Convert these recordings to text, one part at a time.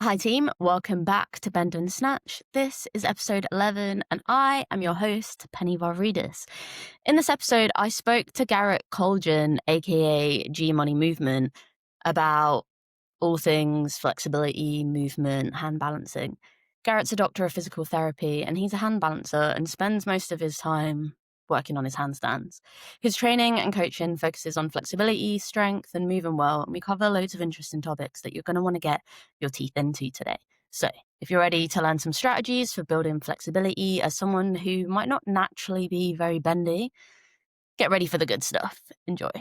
Hi team, welcome back to Bend and Snatch. This is episode 11 and I am your host, Pennie Varvarides. In this episode, I spoke to Garrett Kuljian, aka G Money Movement, about all things flexibility, movement, hand balancing. Garrett's a doctor of physical therapy and he's a hand balancer and spends most of his time working on his handstands. His training and coaching focuses on flexibility, strength, and moving well, and we cover loads of interesting topics that you're going to want to get your teeth into today. So, if you're ready to learn some strategies for building flexibility as someone who might not naturally be very bendy, get ready for the good stuff. Enjoy.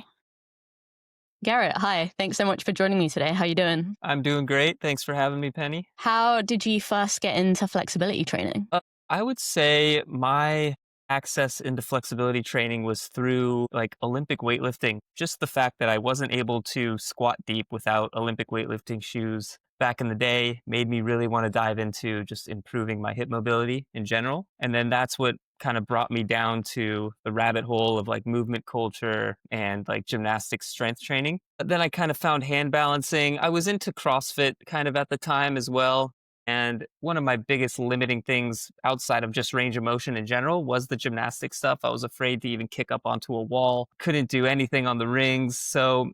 Garrett, hi. Thanks so much for joining me today. How you doing? I'm doing great. Thanks for having me, Penny. How did you first get into flexibility training? I would say my access into flexibility training was through Olympic weightlifting. Just the fact that I wasn't able to squat deep without Olympic weightlifting shoes back in the day made me really want to dive into just improving my hip mobility in general. And then that's what kind of brought me down to the rabbit hole of movement culture and gymnastics strength training. But then I kind of found hand balancing. I was into CrossFit kind of at the time as well. And one of my biggest limiting things outside of just range of motion in general was the gymnastic stuff. I was afraid to even kick up onto a wall, couldn't do anything on the rings. So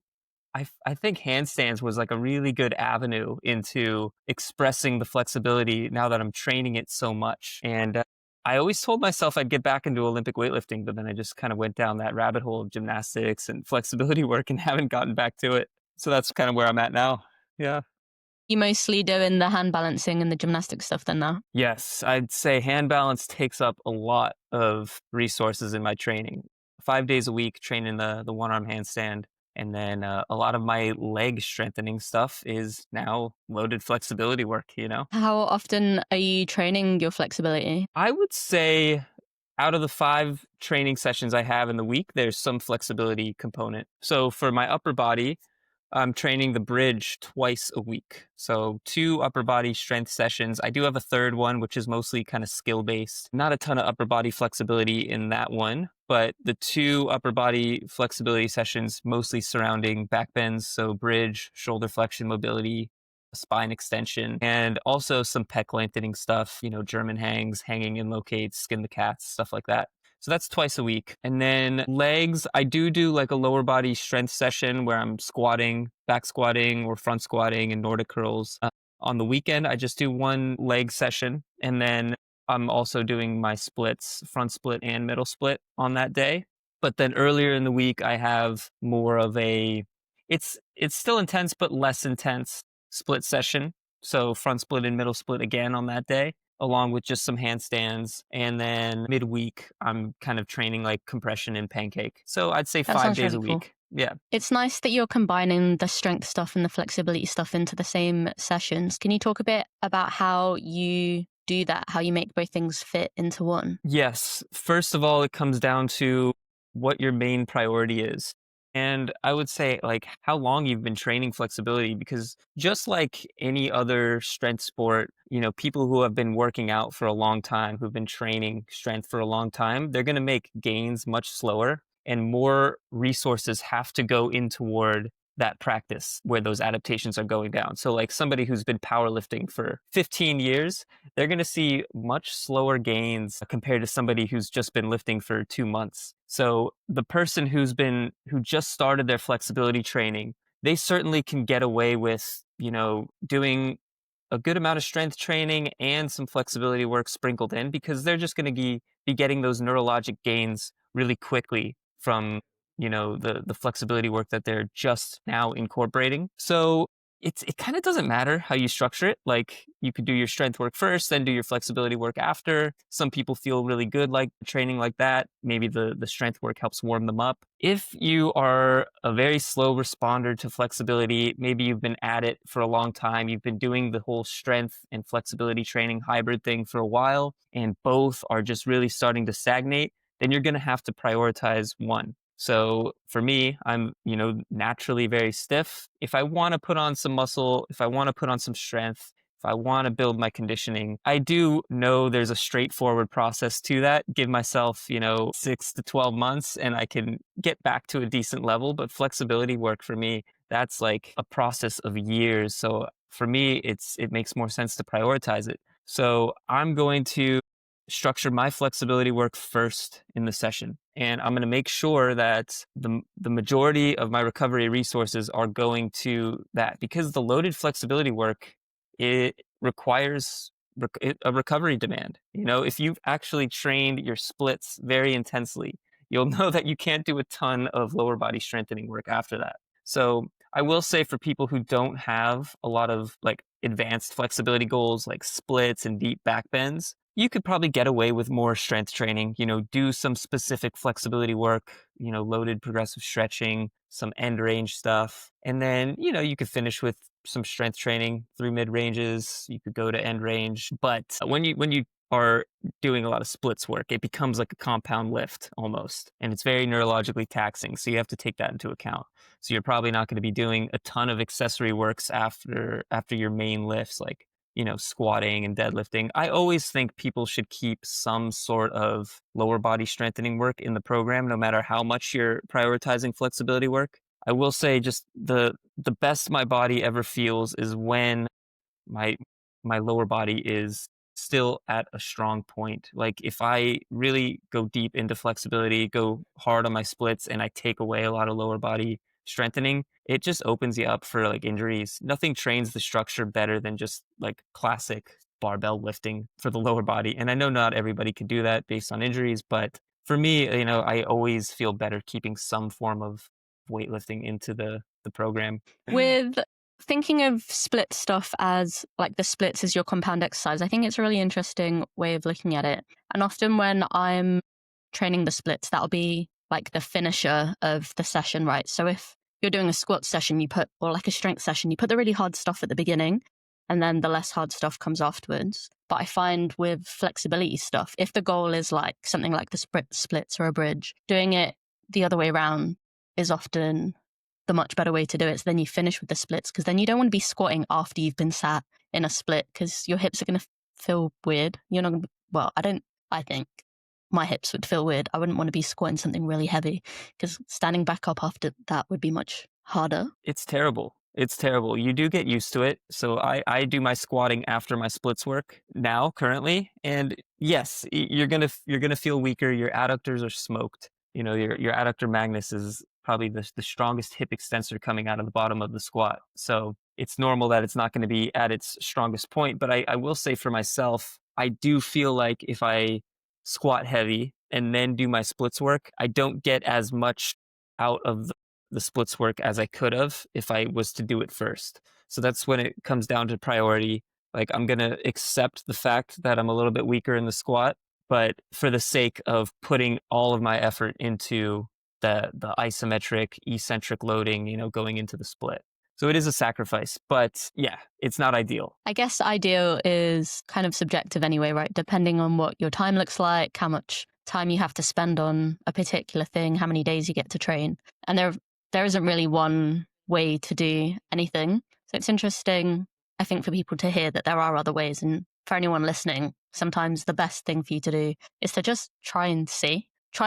I think handstands was a really good avenue into expressing the flexibility now that I'm training it so much. And I always told myself I'd get back into Olympic weightlifting, but then I just kind of went down that rabbit hole of gymnastics and flexibility work and haven't gotten back to it. So that's kind of where I'm at now. Yeah. You mostly doing the hand balancing and the gymnastics stuff then now? Yes, I'd say hand balance takes up a lot of resources in my training. 5 days a week training the one-arm handstand. And then a lot of my leg strengthening stuff is now loaded flexibility work. How often are you training your flexibility? I would say out of the 5 training sessions I have in the week, there's some flexibility component. So for my upper body, I'm training the bridge twice a week. So 2 upper body strength sessions. I do have a third one, which is mostly kind of skill based. Not a ton of upper body flexibility in that one, but the 2 upper body flexibility sessions mostly surrounding back bends. So bridge, shoulder flexion mobility, spine extension, and also some pec lengthening stuff, German hangs, hanging in locates, skin the cats, stuff like that. So that's twice a week. And then legs, I do a lower body strength session where I'm squatting, back squatting or front squatting and Nordic curls. On the weekend, I just do 1 leg session. And then I'm also doing my splits, front split and middle split on that day. But then earlier in the week, I have more of it's still intense, but less intense split session. So front split and middle split again on that day, along with just some handstands. And then midweek, I'm kind of training compression and pancake. So I'd say That 5 sounds days really a cool. week. Yeah. It's nice that you're combining the strength stuff and the flexibility stuff into the same sessions. Can you talk a bit about how you do that, how you make both things fit into one? Yes. First of all, it comes down to what your main priority is. And I would say how long you've been training flexibility, because just like any other strength sport, people who have been working out for a long time, who've been training strength for a long time, they're going to make gains much slower and more resources have to go in toward that practice where those adaptations are going down. So somebody who's been powerlifting for 15 years, they're going to see much slower gains compared to somebody who's just been lifting for 2 months. So the person who just started their flexibility training, they certainly can get away with, doing a good amount of strength training and some flexibility work sprinkled in, because they're just going to be getting those neurologic gains really quickly from the flexibility work that they're just now incorporating. So it kind of doesn't matter how you structure it. You could do your strength work first, then do your flexibility work after. Some people feel really good training like that. Maybe the strength work helps warm them up. If you are a very slow responder to flexibility, maybe you've been at it for a long time, you've been doing the whole strength and flexibility training hybrid thing for a while, and both are just really starting to stagnate, then you're going to have to prioritize one. So for me, I'm, naturally very stiff. If I want to put on some muscle, if I want to put on some strength, if I want to build my conditioning, I do know there's a straightforward process to that. Give myself, 6 to 12 months and I can get back to a decent level. But flexibility work for me, that's a process of years. So for me, it makes more sense to prioritize it. So I'm going to structure my flexibility work first in the session. And I'm going to make sure that the majority of my recovery resources are going to that, because the loaded flexibility work, it requires a recovery demand. If you've actually trained your splits very intensely, you'll know that you can't do a ton of lower body strengthening work after that. So I will say, for people who don't have a lot of like advanced flexibility goals like splits and deep back bends, you could probably get away with more strength training, do some specific flexibility work, loaded progressive stretching, some end range stuff. And then, you could finish with some strength training through mid ranges. You could go to end range. But when you are doing a lot of splits work, it becomes like a compound lift almost. And it's very neurologically taxing. So you have to take that into account. So you're probably not going to be doing a ton of accessory works after your main lifts, like squatting and deadlifting. I always think people should keep some sort of lower body strengthening work in the program, no matter how much you're prioritizing flexibility work. I will say, just the best my body ever feels is when my lower body is still at a strong point. Like if I really go deep into flexibility, go hard on my splits, and I take away a lot of lower body strengthening, it just opens you up for like injuries. Nothing trains the structure better than just like classic barbell lifting for the lower body. And I know not everybody can do that based on injuries, but for me, I always feel better keeping some form of weightlifting into the program. With thinking of split stuff as like the splits as your compound exercise, I think it's a really interesting way of looking at it. And often when I'm training the splits, that'll be like the finisher of the session, right? So if you're doing a squat session, or like a strength session, you put the really hard stuff at the beginning, and then the less hard stuff comes afterwards. But I find with flexibility stuff, if the goal is like something like the splits or a bridge, doing it the other way around is often the much better way to do it. So then you finish with the splits, because then you don't want to be squatting after you've been sat in a split, because your hips are going to feel weird. You're not going to, well, I think my hips would feel weird. I wouldn't want to be squatting something really heavy, because standing back up after that would be much harder. It's terrible. It's terrible. You do get used to it. So I do my squatting after my splits work now currently. And yes, you're going to feel weaker. Your adductors are smoked. Your adductor magnus is probably the strongest hip extensor coming out of the bottom of the squat. So it's normal that it's not going to be at its strongest point. But I will say, for myself, I do feel like if I squat heavy and then do my splits work, I don't get as much out of the splits work as I could have if I was to do it first. So that's when it comes down to priority. Like, I'm going to accept the fact that I'm a little bit weaker in the squat, but for the sake of putting all of my effort into the isometric, eccentric loading, going into the split. So it is a sacrifice, but yeah, it's not ideal. I guess ideal is kind of subjective anyway, right? Depending on what your time looks like, how much time you have to spend on a particular thing, how many days you get to train. And there isn't really one way to do anything. So it's interesting, I think, for people to hear that there are other ways. And for anyone listening, sometimes the best thing for you to do is to just try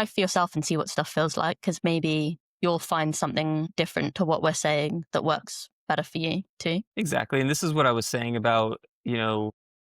for yourself and see what stuff feels like, because maybe you'll find something different to what we're saying that works better for you too. Exactly. And this is what I was saying about,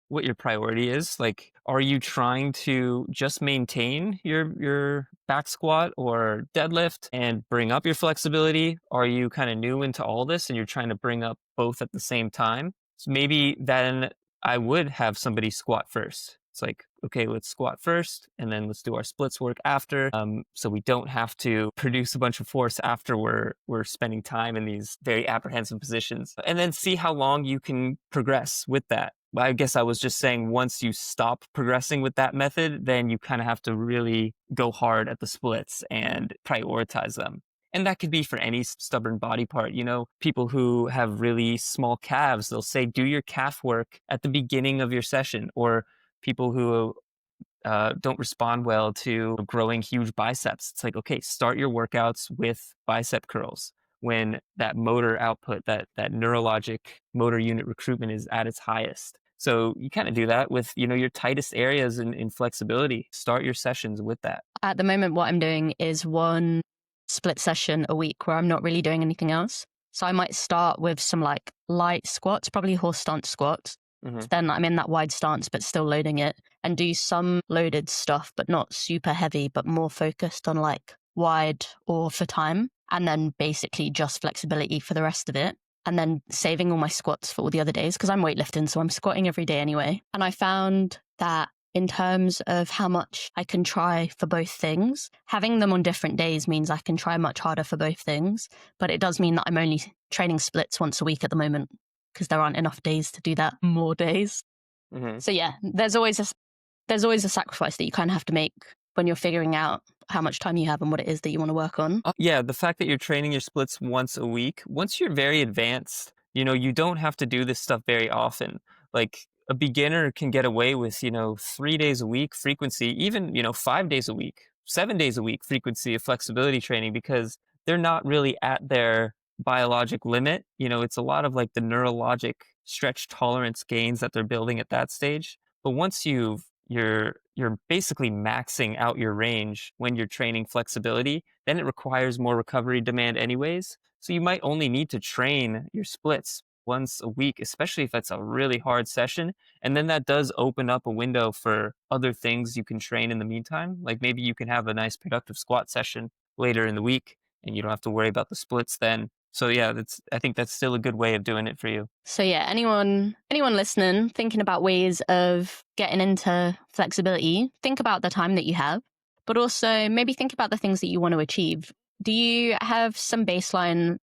what your priority is. Like, are you trying to just maintain your back squat or deadlift and bring up your flexibility? Are you kind of new into all this and you're trying to bring up both at the same time? So maybe then I would have somebody squat first. It's like, okay, let's squat first and then let's do our splits work after. So we don't have to produce a bunch of force after we're spending time in these very apprehensive positions, and then see how long you can progress with that. I guess I was just saying, once you stop progressing with that method, then you kind of have to really go hard at the splits and prioritize them. And that could be for any stubborn body part. People who have really small calves, they'll say, do your calf work at the beginning of your session. Or people who don't respond well to growing huge biceps. It's like, okay, start your workouts with bicep curls when that motor output, that neurologic motor unit recruitment is at its highest. So you kind of do that with, your tightest areas in flexibility. Start your sessions with that. At the moment, what I'm doing is one split session a week where I'm not really doing anything else. So I might start with some like light squats, probably horse stance squats. Mhm. Then I'm in that wide stance, but still loading it, and do some loaded stuff, but not super heavy, but more focused on like wide or for time. And then basically just flexibility for the rest of it. And then saving all my squats for all the other days because I'm weightlifting. So I'm squatting every day anyway. And I found that in terms of how much I can try for both things, having them on different days means I can try much harder for both things. But it does mean that I'm only training splits once a week at the moment because there aren't enough days to do that more days. Mhm. So yeah, there's always a sacrifice that you kind of have to make when you're figuring out how much time you have and what it is that you want to work on. Yeah, the fact that you're training your splits once a week, once you're very advanced, you don't have to do this stuff very often. Like a beginner can get away with, 3 days a week frequency, even, 5 days a week, 7 days a week frequency of flexibility training because they're not really at their biologic limit. It's a lot of like the neurologic stretch tolerance gains that they're building at that stage. But once you're basically maxing out your range when you're training flexibility, then it requires more recovery demand anyways. So you might only need to train your splits once a week, especially if it's a really hard session. And then that does open up a window for other things you can train in the meantime. Like maybe you can have a nice productive squat session later in the week and you don't have to worry about the splits then. So yeah, I think that's still a good way of doing it for you. So yeah, anyone listening thinking about ways of getting into flexibility, think about the time that you have, but also maybe think about the things that you want to achieve. Do you have some baseline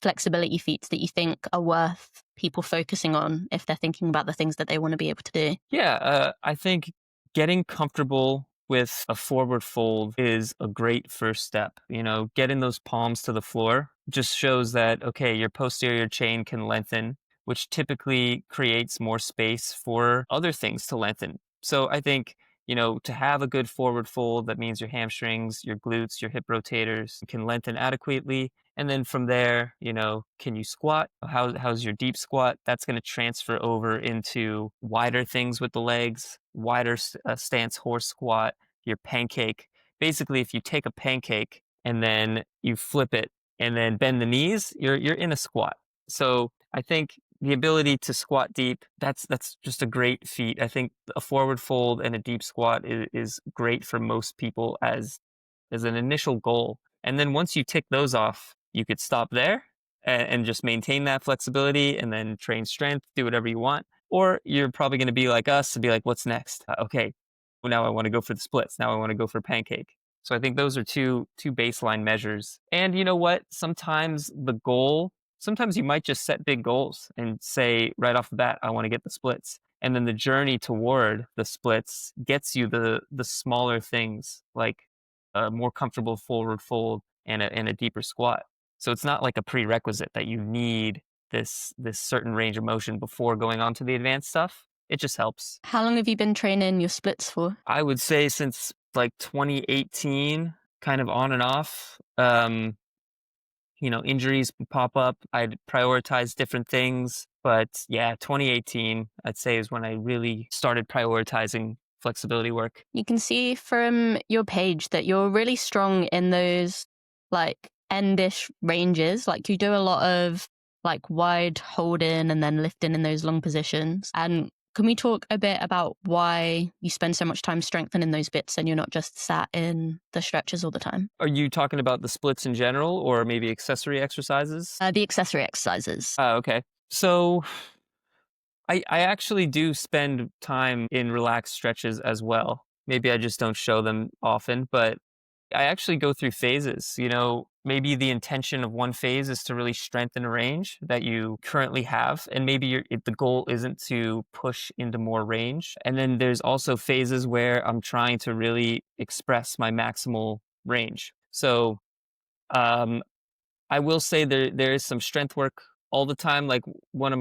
flexibility feats that you think are worth people focusing on if they're thinking about the things that they want to be able to do? Yeah, I think getting comfortable with a forward fold is a great first step. Getting those palms to the floor just shows that, okay, your posterior chain can lengthen, which typically creates more space for other things to lengthen. So I think, to have a good forward fold, that means your hamstrings, your glutes, your hip rotators can lengthen adequately. And then from there, can you squat? How's your deep squat? That's going to transfer over into wider things with the legs, wider stance horse squat, your pancake. Basically, if you take a pancake and then you flip it and then bend the knees, you're in a squat. So I think the ability to squat deep, that's just a great feat. I think a forward fold and a deep squat is great for most people as an initial goal. And then once you tick those off, you could stop there and just maintain that flexibility and then train strength, do whatever you want. Or you're probably going to be like us and be like, what's next? Okay, well, now I want to go for the splits. Now I want to go for pancake. So I think those are two baseline measures. And you know what? Sometimes you might just set big goals and say right off the bat, I want to get the splits. And then the journey toward the splits gets you the smaller things like a more comfortable forward fold and a deeper squat. So it's not like a prerequisite that you need this certain range of motion before going on to the advanced stuff. It just helps. How long have you been training your splits for? I would say since like 2018, kind of on and off. Injuries pop up. I'd prioritize different things. But yeah, 2018, I'd say is when I really started prioritizing flexibility work. You can see from your page that you're really strong in those like endish ranges. Like you do a lot of like wide holding and then lifting in those long positions. And can we talk a bit about why you spend so much time strengthening those bits and you're not just sat in the stretches all the time? Are you talking about the splits in general or maybe accessory exercises? The accessory exercises. Okay. So I actually do spend time in relaxed stretches as well. Maybe I just don't show them often, but I actually go through phases. Maybe the intention of one phase is to really strengthen a range that you currently have. And maybe the goal isn't to push into more range. And then there's also phases where I'm trying to really express my maximal range. So um, I will say there is some strength work all the time. Like one of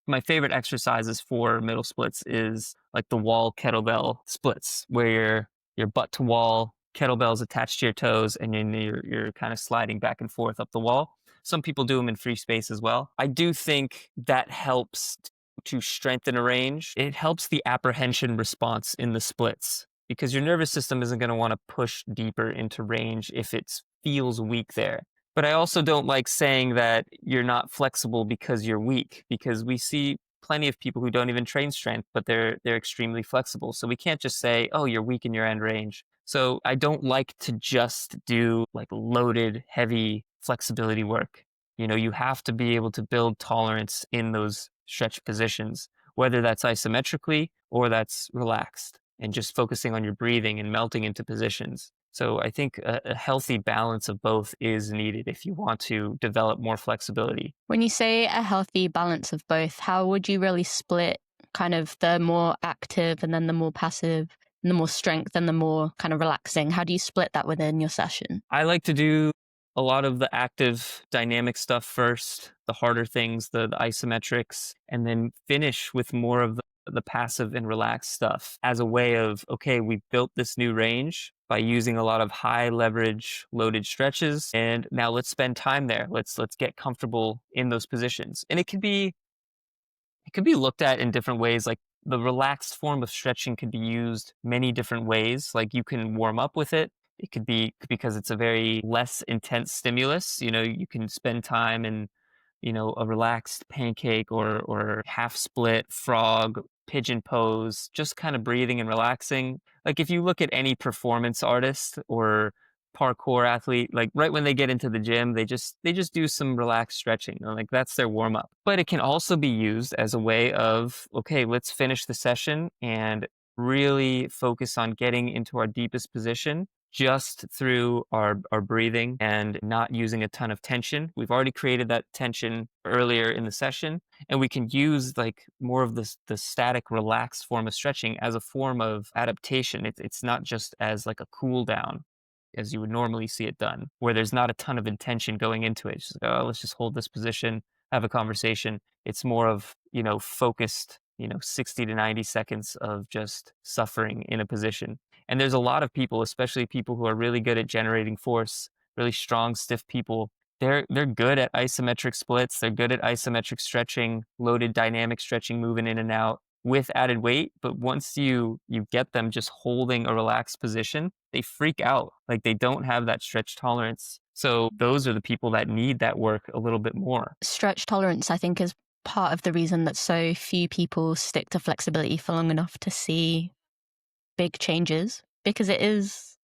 my favorite exercises for middle splits is like the wall kettlebell splits, where your butt to wall, kettlebells attached to your toes, and then you're kind of sliding back and forth up the wall. Some people do them in free space as well. I do think that helps to strengthen a range. It helps the apprehension response in the splits because your nervous system isn't going to want to push deeper into range if it feels weak there. But I also don't like saying that you're not flexible because you're weak, because we see plenty of people who don't even train strength, but they're extremely flexible. So we can't just say, "Oh, you're weak in your end range." So I don't like to just do like loaded, heavy flexibility work. You have to be able to build tolerance in those stretch positions, whether that's isometrically or that's relaxed, and just focusing on your breathing and melting into positions. So I think a healthy balance of both is needed if you want to develop more flexibility. When you say a healthy balance of both, how would you really split kind of the more active and then the more passive and the more strength and the more kind of relaxing? How do you split that within your session? I like to do a lot of the active dynamic stuff first, the harder things, the isometrics, and then finish with more of the passive and relaxed stuff as a way of, okay, we built this new range by using a lot of high leverage loaded stretches. And now let's spend time there. Let's get comfortable in those positions. And it could be looked at in different ways. Like the relaxed form of stretching could be used many different ways. Like you can warm up with it. It could be because it's a very less intense stimulus. You can spend time in, a relaxed pancake or half split, frog, pigeon pose, just kind of breathing and relaxing. Like if you look at any performance artist or parkour athlete, like right when they get into the gym, they just do some relaxed stretching. Like that's their warm up. But it can also be used as a way of, okay, let's finish the session and really focus on getting into our deepest position just through our breathing and not using a ton of tension. We've already created that tension earlier in the session, and we can use like more of the static, relaxed form of stretching as a form of adaptation. It's not just as like a cool down as you would normally see it done, where there's not a ton of intention going into it. It's just like, oh, let's just hold this position, have a conversation. It's more of, focused, 60 to 90 seconds of just suffering in a position. And there's a lot of people, especially people who are really good at generating force, really strong, stiff people. They're good at isometric splits. They're good at isometric stretching, loaded dynamic stretching, moving in and out with added weight. But once you get them just holding a relaxed position, they freak out. Like they don't have that stretch tolerance. So those are the people that need that work a little bit more. Stretch tolerance, I think, is part of the reason that so few people stick to flexibility for long enough to see big changes, because it is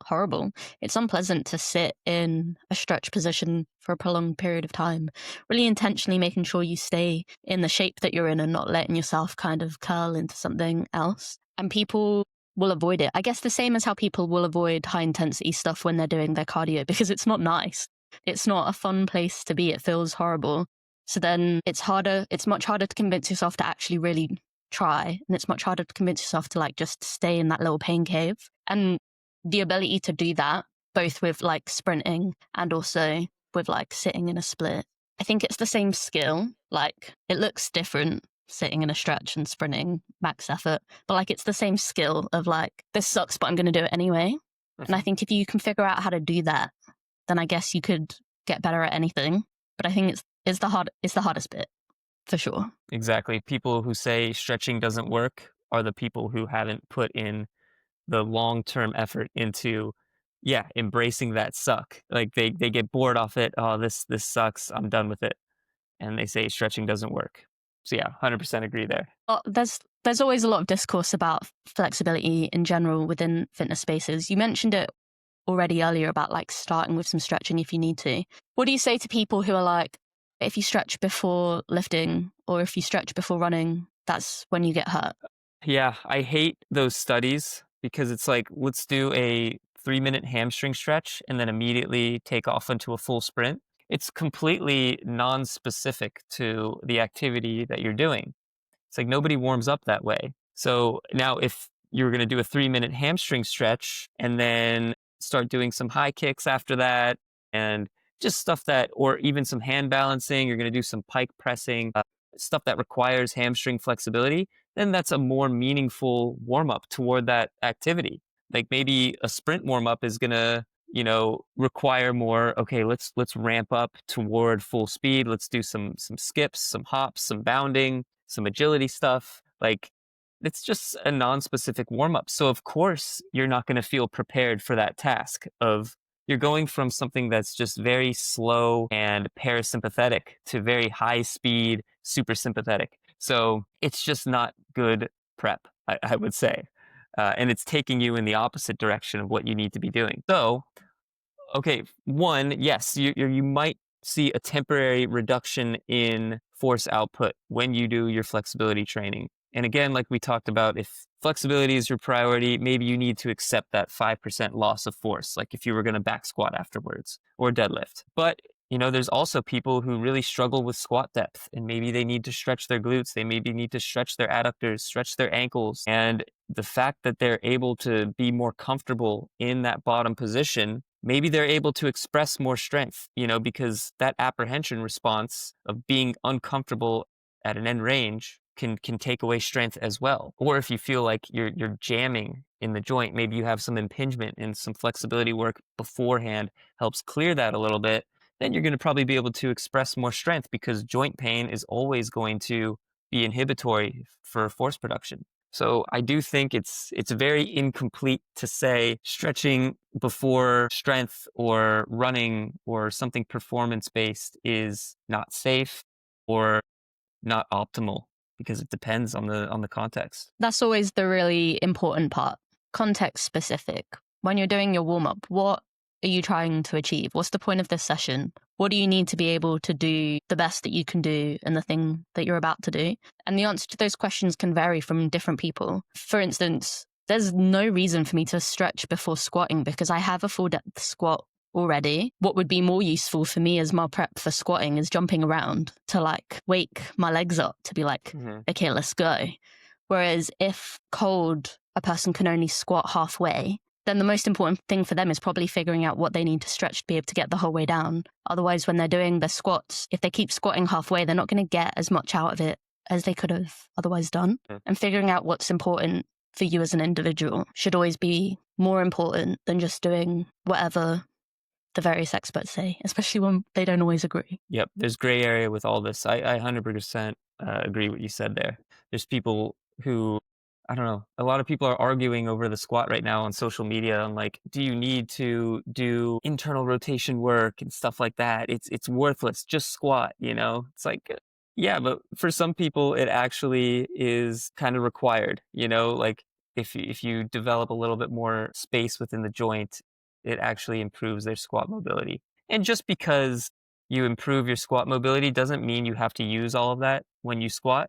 horrible. It's unpleasant to sit in a stretch position for a prolonged period of time, really intentionally making sure you stay in the shape that you're in and not letting yourself kind of curl into something else. And people will avoid it. I guess the same as how people will avoid high intensity stuff when they're doing their cardio, because it's not nice. It's not a fun place to be. It feels horrible. So then it's much harder to convince yourself to actually really try. And it's much harder to convince yourself to like just stay in that little pain cave. And the ability to do that, both with like sprinting and also with like sitting in a split, I think it's the same skill. Like it looks different sitting in a stretch and sprinting max effort, but like it's the same skill of like, this sucks, but I'm going to do it anyway. And I think if you can figure out how to do that, then I guess you could get better at anything. But I think it's the hardest bit for sure. Exactly. People who say stretching doesn't work are the people who haven't put in the long-term effort into, yeah, embracing that suck. Like they get bored off it. Oh, this sucks. I'm done with it. And they say stretching doesn't work. So yeah, 100% agree there. Well, there's always a lot of discourse about flexibility in general within fitness spaces. You mentioned it already earlier about like starting with some stretching if you need to. What do you say to people who are like, if you stretch before lifting or if you stretch before running, that's when you get hurt? Yeah, I hate those studies because it's like, let's do a 3-minute hamstring stretch and then immediately take off into a full sprint. It's completely non-specific to the activity that you're doing. It's like nobody warms up that way. So now if you're going to do a 3-minute hamstring stretch and then start doing some high kicks after that and just stuff that, or even some hand balancing, you're going to do some pike pressing, stuff that requires hamstring flexibility, then that's a more meaningful warm up toward that activity. Like maybe a sprint warm up is going to, require more, okay, let's ramp up toward full speed. Let's do some skips, some hops, some bounding, some agility stuff. Like it's just a non-specific warm up. So of course you're not going to feel prepared for that task of you're going from something that's just very slow and parasympathetic to very high speed, super sympathetic. So it's just not good prep, I would say. And it's taking you in the opposite direction of what you need to be doing. So, okay, one, yes, you might see a temporary reduction in force output when you do your flexibility training. And again, like we talked about, if flexibility is your priority, maybe you need to accept that 5% loss of force, like if you were going to back squat afterwards or deadlift. But there's also people who really struggle with squat depth, and maybe they need to stretch their glutes. They maybe need to stretch their adductors, stretch their ankles. And the fact that they're able to be more comfortable in that bottom position, maybe they're able to express more strength, because that apprehension response of being uncomfortable at an end range can take away strength as well. Or if you feel like you're jamming in the joint, maybe you have some impingement, and some flexibility work beforehand helps clear that a little bit, then you're going to probably be able to express more strength, because joint pain is always going to be inhibitory for force production. So I do think it's very incomplete to say stretching before strength or running or something performance based is not safe or not optimal, because it depends on the context. That's always the really important part. Context specific. When you're doing your warm up, what are you trying to achieve? What's the point of this session? What do you need to be able to do the best that you can do in the thing that you're about to do? And the answer to those questions can vary from different people. For instance, there's no reason for me to stretch before squatting because I have a full depth squat already. What would be more useful for me as my prep for squatting is jumping around to wake my legs up to be okay, let's go. Whereas if cold, a person can only squat halfway, then the most important thing for them is probably figuring out what they need to stretch to be able to get the whole way down. Otherwise, when they're doing their squats, if they keep squatting halfway, they're not going to get as much out of it as they could have otherwise done. And figuring out what's important for you as an individual should always be more important than just doing whatever the various experts say, especially when they don't always agree. Yep, there's gray area with all this. I 100% agree what you said there. There's people who, I don't know, a lot of people are arguing over the squat right now on social media on do you need to do internal rotation work and stuff like that? It's worthless. Just squat, It's yeah, but for some people it actually is kind of required, if you develop a little bit more space within the joint, it actually improves their squat mobility. And just because you improve your squat mobility doesn't mean you have to use all of that when you squat.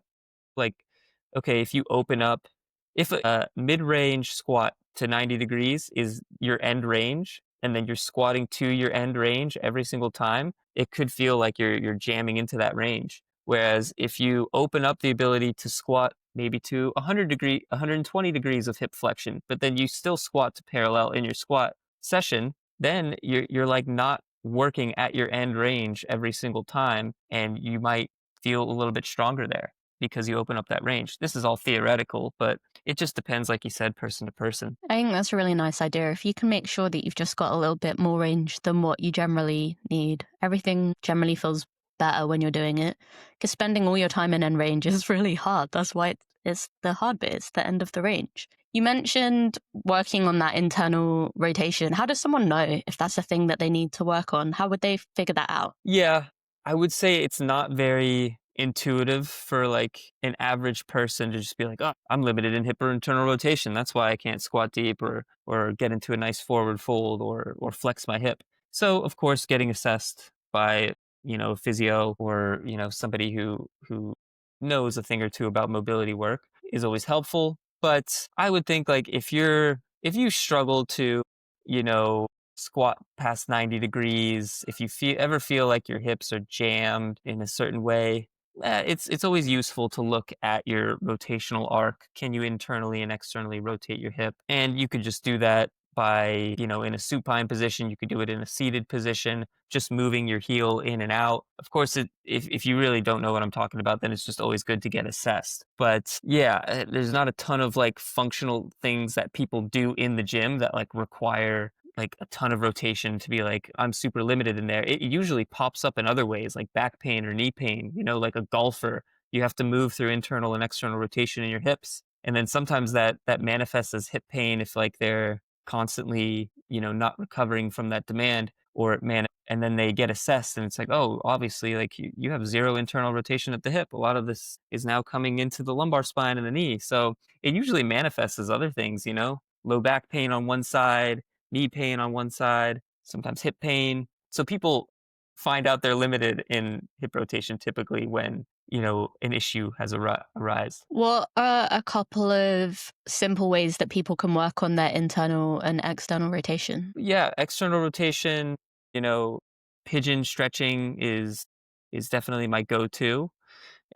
Okay, if you open up, if a mid-range squat to 90 degrees is your end range, and then you're squatting to your end range every single time, it could feel like you're jamming into that range. Whereas if you open up the ability to squat maybe to 120 degrees of hip flexion, but then you still squat to parallel in your squat session, then you're not working at your end range every single time, and you might feel a little bit stronger there because you open up that range. This is all theoretical, but it just depends, like you said, person to person. I think that's a really nice idea. If you can make sure that you've just got a little bit more range than what you generally need, everything generally feels better when you're doing it. Because spending all your time in end range is really hard. That's why it's the hard bit. It's the end of the range. You mentioned working on that internal rotation. How does someone know if that's a thing that they need to work on? How would they figure that out? Yeah, I would say it's not very intuitive for an average person to just be oh, I'm limited in hip or internal rotation. That's why I can't squat deep or get into a nice forward fold or flex my hip. So of course, getting assessed by, a physio or, somebody who knows a thing or two about mobility work is always helpful. But I would think if you struggle to, squat past 90 degrees, if you ever feel like your hips are jammed in a certain way, it's always useful to look at your rotational arc. Can you internally and externally rotate your hip? And you could just do that by, in a supine position. You could do it in a seated position, just moving your heel in and out. Of course, if you really don't know what I'm talking about, then it's just always good to get assessed. But yeah, there's not a ton of functional things that people do in the gym that require a ton of rotation to be I'm super limited in there. It usually pops up in other ways, like back pain or knee pain, like a golfer. You have to move through internal and external rotation in your hips. And then sometimes that manifests as hip pain if they're constantly, not recovering from that demand, or man, and then they get assessed and it's like, oh, obviously, like you have zero internal rotation at the hip. A lot of this is now coming into the lumbar spine and the knee. So it usually manifests as other things, low back pain on one side, knee pain on one side, sometimes hip pain. So people find out they're limited in hip rotation typically when, an issue has arise. What are a couple of simple ways that people can work on their internal and external rotation? Yeah, external rotation, you know, pigeon stretching is definitely my go-to.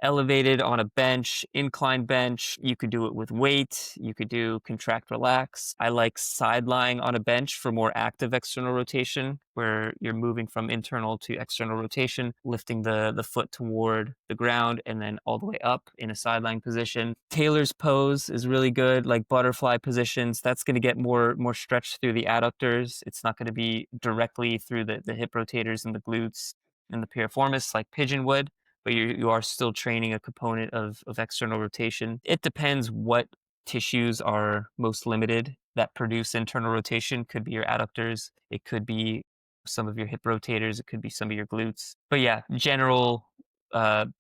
Elevated on a bench, incline bench. You could do it with weight. You could do contract, relax. I like side lying on a bench for more active external rotation, where you're moving from internal to external rotation, lifting the foot toward the ground and then all the way up in a side lying position. Taylor's pose is really good, like butterfly positions. That's going to get more stretch through the adductors. It's not going to be directly through the hip rotators and the glutes and the piriformis like pigeon would, but you are still training a component of external rotation. It depends what tissues are most limited that produce internal rotation. Could be your adductors, it could be some of your hip rotators, it could be some of your glutes. But yeah, general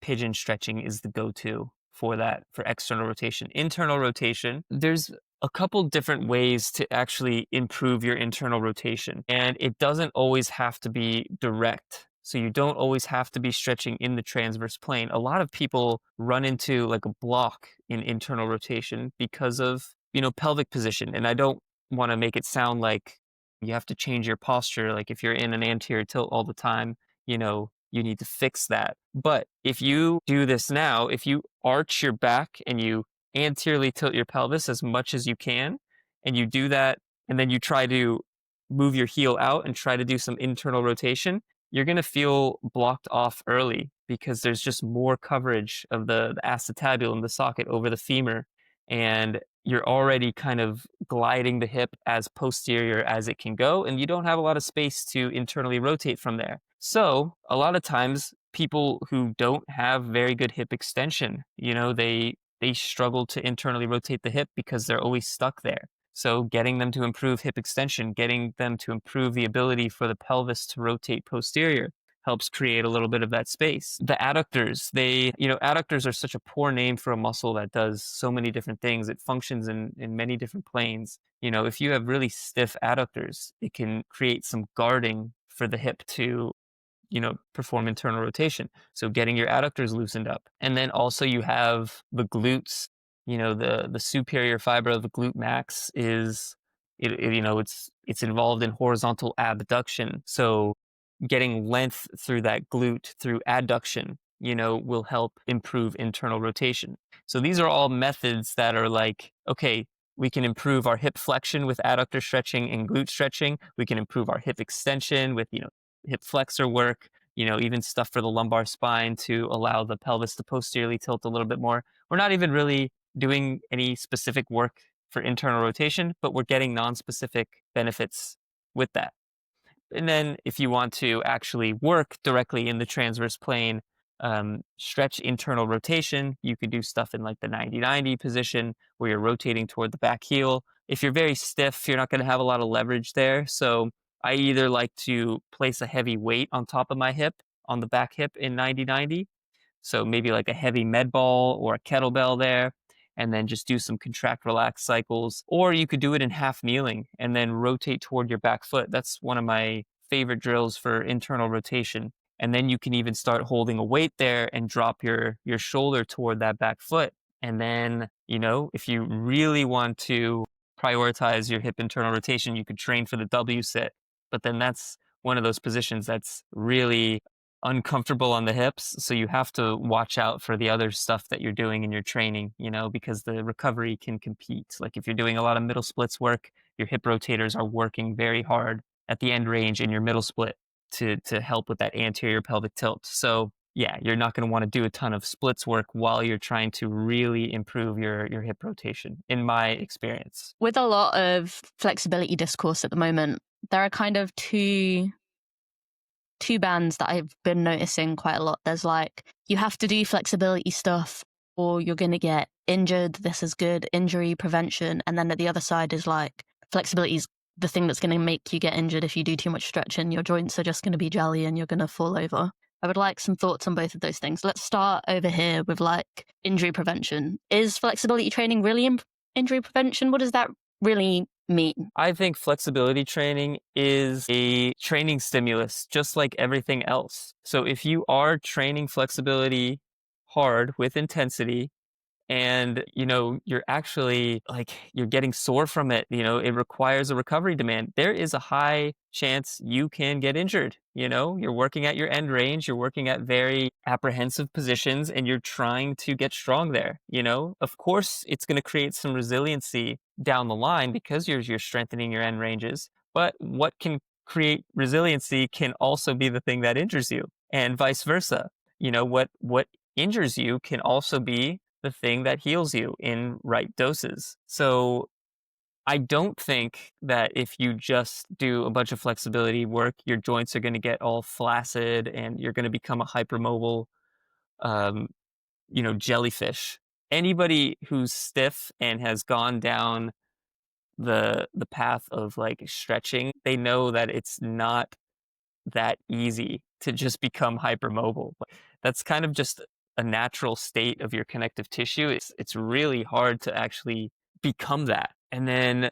pigeon stretching is the go-to for that, for external rotation. Internal rotation, there's a couple different ways to actually improve your internal rotation, and it doesn't always have to be direct. So you don't always have to be stretching in the transverse plane. A lot of people run into like a block in internal rotation because of, pelvic position. And I don't want to make it sound like you have to change your posture. Like if you're in an anterior tilt all the time, you need to fix that. But if you do this now, if you arch your back and you anteriorly tilt your pelvis as much as you can, and you do that, and then you try to move your heel out and try to do some internal rotation, you're going to feel blocked off early because there's just more coverage of the acetabulum, the socket over the femur, and you're already kind of gliding the hip as posterior as it can go, and you don't have a lot of space to internally rotate from there. So a lot of times people who don't have very good hip extension, they struggle to internally rotate the hip because they're always stuck there. So getting them to improve hip extension, getting them to improve the ability for the pelvis to rotate posterior helps create a little bit of that space. The adductors, adductors are such a poor name for a muscle that does so many different things. It functions in many different planes. If you have really stiff adductors, it can create some guarding for the hip to perform internal rotation. So getting your adductors loosened up. And then also you have the glutes, the superior fiber of the glute max is, it's involved in horizontal abduction. So getting length through that glute through adduction, will help improve internal rotation. So these are all methods that are like, okay, we can improve our hip flexion with adductor stretching and glute stretching. We can improve our hip extension with, hip flexor work, even stuff for the lumbar spine to allow the pelvis to posteriorly tilt a little bit more. We're not even really doing any specific work for internal rotation, but we're getting non-specific benefits with that. And then if you want to actually work directly in the transverse plane, stretch internal rotation, you could do stuff in like the 90-90 position where you're rotating toward the back heel. If you're very stiff, you're not going to have a lot of leverage there. So I either like to place a heavy weight on top of my hip, on the back hip in 90-90. So maybe like a heavy med ball or a kettlebell there, and then just do some contract relax cycles. Or you could do it in half kneeling and then rotate toward your back foot. That's one of my favorite drills for internal rotation. And then you can even start holding a weight there and drop your shoulder toward that back foot. And then, if you really want to prioritize your hip internal rotation, you could train for the W sit. But then that's one of those positions that's really uncomfortable on the hips. So you have to watch out for the other stuff that you're doing in your training, because the recovery can compete. Like if you're doing a lot of middle splits work, your hip rotators are working very hard at the end range in your middle split to help with that anterior pelvic tilt. So yeah, you're not going to want to do a ton of splits work while you're trying to really improve your hip rotation, in my experience. With a lot of flexibility discourse at the moment, there are kind of two bands that I've been noticing quite a lot. There's like, you have to do flexibility stuff or you're going to get injured. This is good injury prevention. And then at the other side is like, flexibility is the thing that's going to make you get injured if you do too much stretching. Your joints are just going to be jelly and you're going to fall over. I would like some thoughts on both of those things. Let's start over here with like injury prevention. Is flexibility training really injury prevention? What does that really mean? I think flexibility training is a training stimulus, just like everything else. So if you are training flexibility hard with intensity, and you're actually like you're getting sore from it, it requires a recovery demand, there is a high chance you can get injured. You're working at your end range, you're working at very apprehensive positions, and you're trying to get strong there. Of course it's going to create some resiliency down the line because you're strengthening your end ranges, but what can create resiliency can also be the thing that injures you, and vice versa. What injures you can also be the thing that heals you in right doses. So I don't think that if you just do a bunch of flexibility work, your joints are going to get all flaccid and you're going to become a hypermobile, um, jellyfish. Anybody who's stiff and has gone down the path of like stretching, they know that it's not that easy to just become hypermobile. That's kind of just a natural state of your connective tissue. It's really hard to actually become that. And then,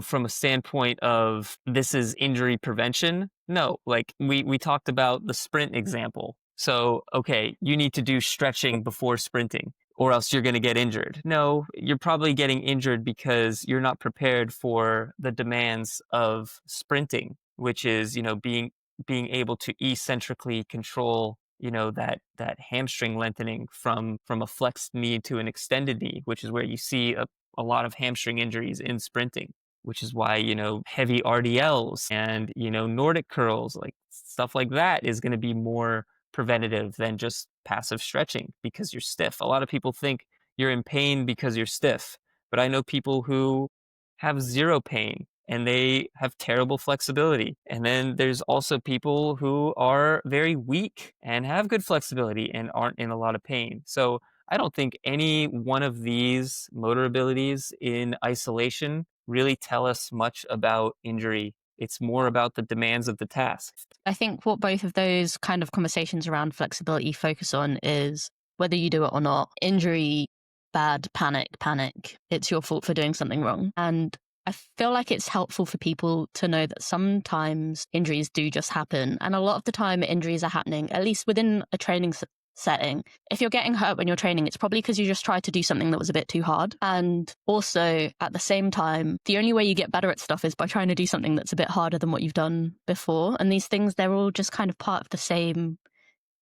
from a standpoint of this is injury prevention, no, like we talked about the sprint example. So, okay, you need to do stretching before sprinting or else you're going to get injured. No, you're probably getting injured because you're not prepared for the demands of sprinting, which is, being able to eccentrically control that hamstring lengthening from a flexed knee to an extended knee, which is where you see a lot of hamstring injuries in sprinting, which is why heavy RDLs and Nordic curls, like stuff like that, is going to be more preventative than just passive stretching because you're stiff. A lot of people think you're in pain because you're stiff, but I know people who have zero pain and they have terrible flexibility. And then there's also people who are very weak and have good flexibility and aren't in a lot of pain. So I don't think any one of these motor abilities in isolation really tell us much about injury. It's more about the demands of the task. I think what both of those kind of conversations around flexibility focus on is whether you do it or not. Injury, bad, panic. It's your fault for doing something wrong. And I feel like it's helpful for people to know that sometimes injuries do just happen. And a lot of the time injuries are happening, at least within a training setting. If you're getting hurt when you're training, it's probably because you just tried to do something that was a bit too hard. And also at the same time, the only way you get better at stuff is by trying to do something that's a bit harder than what you've done before. And these things, they're all just kind of part of the same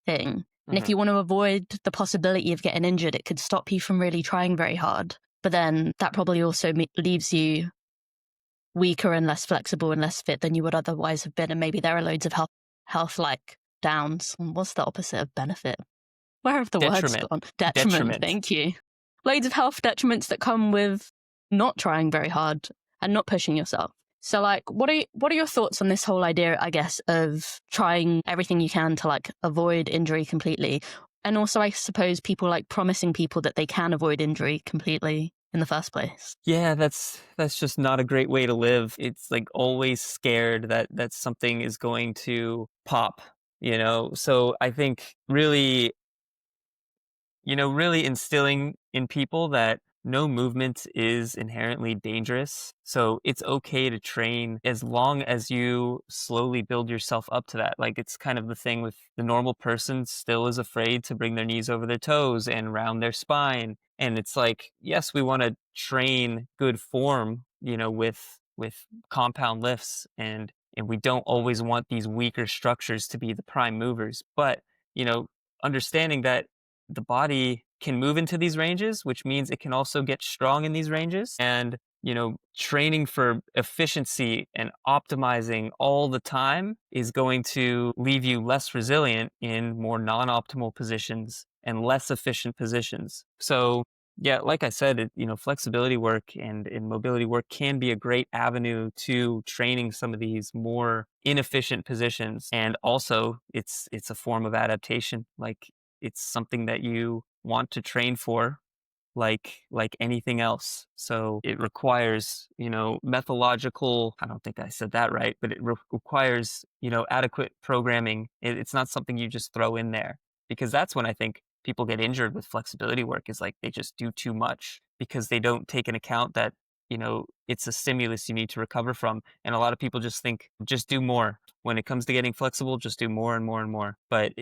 thing. And if you want to avoid the possibility of getting injured, it could stop you from really trying very hard. But then that probably also leaves you weaker and less flexible and less fit than you would otherwise have been. And maybe there are loads of health like downs. What's the opposite of benefit? Where have the words gone? Detriment. Thank you. Loads of health detriments that come with not trying very hard and not pushing yourself. So like, what are your thoughts on this whole idea, I guess, of trying everything you can to like avoid injury completely? And also, I suppose people like promising people that they can avoid injury completely in the first place. Yeah, that's just not a great way to live. It's like always scared that something is going to pop, So I think really instilling in people that no movement is inherently dangerous. So it's okay to train as long as you slowly build yourself up to that. Like it's kind of the thing with the normal person still is afraid to bring their knees over their toes and round their spine. And it's like, yes, we want to train good form, with compound lifts and we don't always want these weaker structures to be the prime movers. But, understanding that the body can move into these ranges, which means it can also get strong in these ranges. And, training for efficiency and optimizing all the time is going to leave you less resilient in more non-optimal positions and less efficient positions. So yeah, like I said, flexibility work and mobility work can be a great avenue to training some of these more inefficient positions. And also it's a form of adaptation. Like it's something that you want to train for like anything else. So it requires, methodological, I don't think I said that right, but it requires, adequate programming. It's not something you just throw in there, because that's when I think people get injured with flexibility work, is like they just do too much because they don't take into account that, it's a stimulus you need to recover from. And a lot of people just think, just do more. When it comes to getting flexible, just do more and more and more. But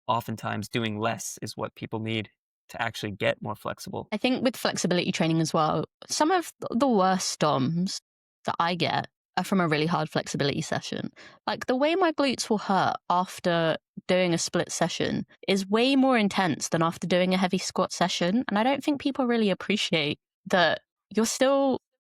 oftentimes doing less is what people need to actually get more flexible. I think with flexibility training as well, some of the worst DOMs that I get are from a really hard flexibility session. Like the way my glutes will hurt after doing a split session is way more intense than after doing a heavy squat session. And I don't think people really appreciate that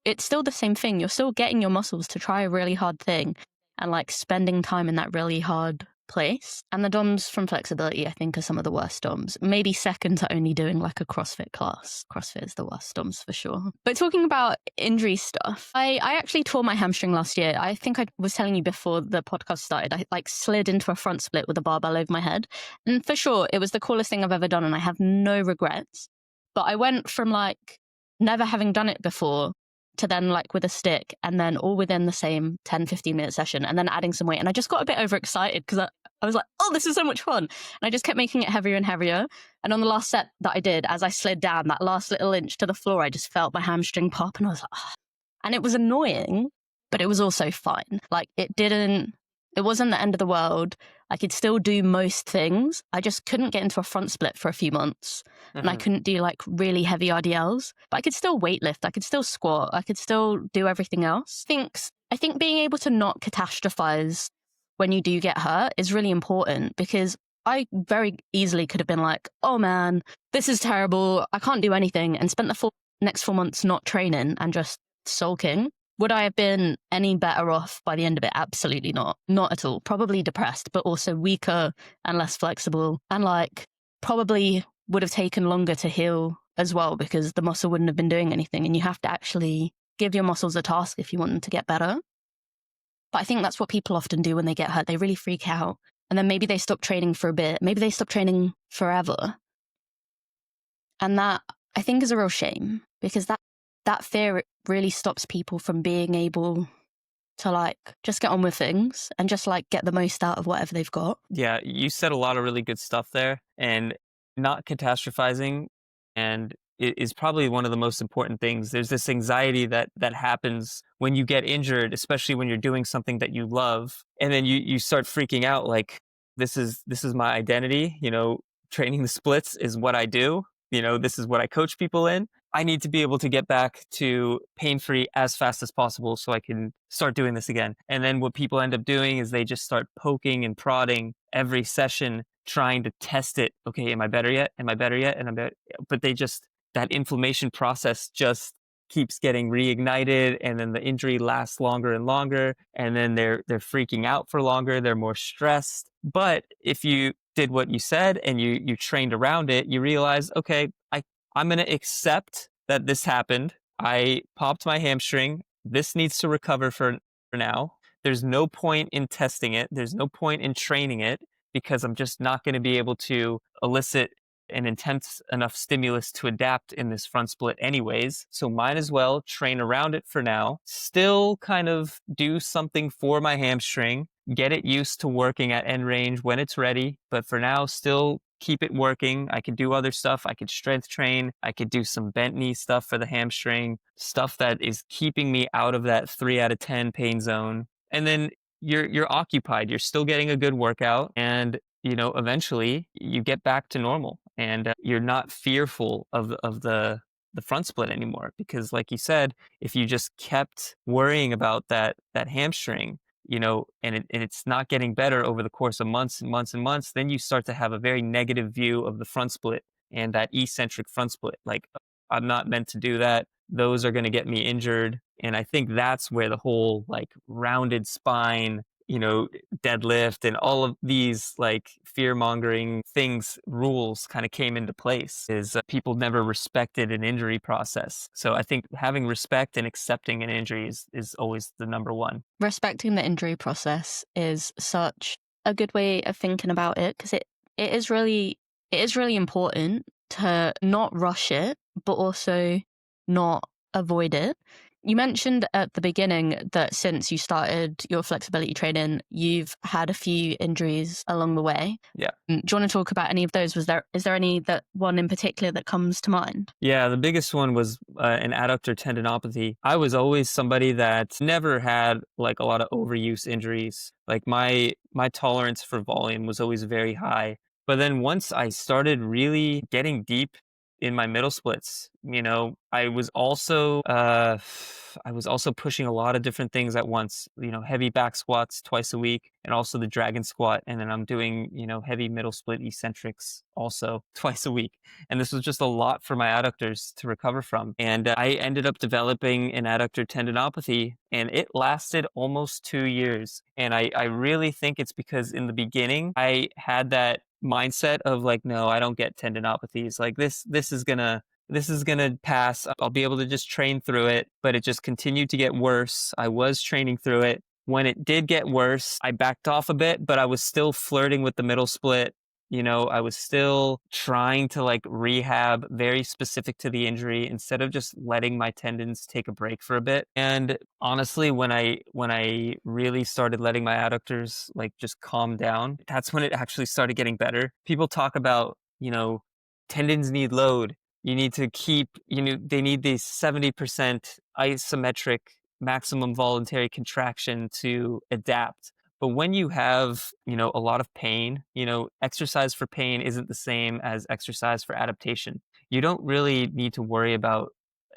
it's still the same thing. You're still getting your muscles to try a really hard thing and like spending time in that really hard place. And the DOMs from flexibility, I think, are some of the worst DOMs. Maybe second to only doing like a CrossFit class. CrossFit is the worst DOMs for sure. But talking about injury stuff, I actually tore my hamstring last year. I think I was telling you before the podcast started, I like slid into a front split with a barbell over my head. And for sure, it was the coolest thing I've ever done and I have no regrets. But I went from like never having done it before to then like with a stick, and then all within the same 10-15 minute session, and then adding some weight. And I just got a bit overexcited because I was like, oh, this is so much fun. And I just kept making it heavier and heavier. And on the last set that I did, as I slid down that last little inch to the floor, I just felt my hamstring pop and I was like, oh. And it was annoying, but it was also fine. Like it wasn't the end of the world. I could still do most things. I just couldn't get into a front split for a few months. And I couldn't do like really heavy RDLs, but I could still weightlift. I could still squat. I could still do everything else. I think being able to not catastrophize when you do get hurt is really important, because I very easily could have been like, oh man, this is terrible. I can't do anything, and spent the next 4 months not training and just sulking. Would I have been any better off by the end of it? Absolutely not. Not at all. Probably depressed, but also weaker and less flexible, and like probably would have taken longer to heal as well, because the muscle wouldn't have been doing anything, and you have to actually give your muscles a task if you want them to get better. But I think that's what people often do when they get hurt. They really freak out, and then maybe they stop training for a bit. Maybe they stop training forever. And that, I think, is a real shame, because that fear really stops people from being able to like just get on with things and just like get the most out of whatever they've got. Yeah, you said a lot of really good stuff there, and not catastrophizing and it is probably one of the most important things. There's this anxiety that happens when you get injured, especially when you're doing something that you love, and then you start freaking out like this is my identity, training the splits is what I do. This is what I coach people in. I need to be able to get back to pain-free as fast as possible so I can start doing this again. And then what people end up doing is they just start poking and prodding every session, trying to test it. Okay, am I better yet? Am I better yet? But that inflammation process just keeps getting reignited, and then the injury lasts longer and longer, and then they're freaking out for longer, they're more stressed. But if you did what you said and you trained around it, you realize, okay, I'm going to accept that this happened. I popped my hamstring. This needs to recover for now. There's no point in testing it. There's no point in training it, because I'm just not going to be able to elicit an intense enough stimulus to adapt in this front split anyways. So might as well train around it for now. Still kind of do something for my hamstring. Get it used to working at end range when it's ready. But for now, still keep it working. I could do other stuff. I could strength train. I could do some bent knee stuff for the hamstring, stuff that is keeping me out of that 3 out of 10 pain zone. And then you're occupied. You're still getting a good workout, and eventually you get back to normal, and you're not fearful of the front split anymore. Because like you said, if you just kept worrying about that hamstring, and it's not getting better over the course of months and months and months, then you start to have a very negative view of the front split and that eccentric front split. Like, I'm not meant to do that. Those are going to get me injured. And I think that's where the whole like rounded spine, deadlift and all of these like fear-mongering things, rules kind of came into place, is people never respected an injury process. So I think having respect and accepting an injury is always the number one. Respecting the injury process is such a good way of thinking about it, because it is really important to not rush it, but also not avoid it. You mentioned at the beginning that since you started your flexibility training, you've had a few injuries along the way. Yeah. Do you want to talk about any of those? Is there any that one in particular that comes to mind? Yeah, the biggest one was an adductor tendinopathy. I was always somebody that never had like a lot of overuse injuries. Like my tolerance for volume was always very high. But then once I started really getting deep in my middle splits, I was also pushing a lot of different things at once. Heavy back squats twice a week, and also the dragon squat. And then I'm doing heavy middle split eccentrics also twice a week. And this was just a lot for my adductors to recover from. And I ended up developing an adductor tendinopathy, and it lasted almost 2 years. And I really think it's because in the beginning, I had that mindset of like, no, I don't get tendinopathies. Like this is gonna pass. I'll be able to just train through it. But it just continued to get worse. I was training through it. When it did get worse, I backed off a bit, but I was still flirting with the middle split. I was still trying to like rehab very specific to the injury instead of just letting my tendons take a break for a bit. And honestly, when I really started letting my adductors like just calm down, that's when it actually started getting better. People talk about, tendons need load. You need to keep, they need these 70% isometric maximum voluntary contraction to adapt. But when you have, a lot of pain, exercise for pain isn't the same as exercise for adaptation. You don't really need to worry about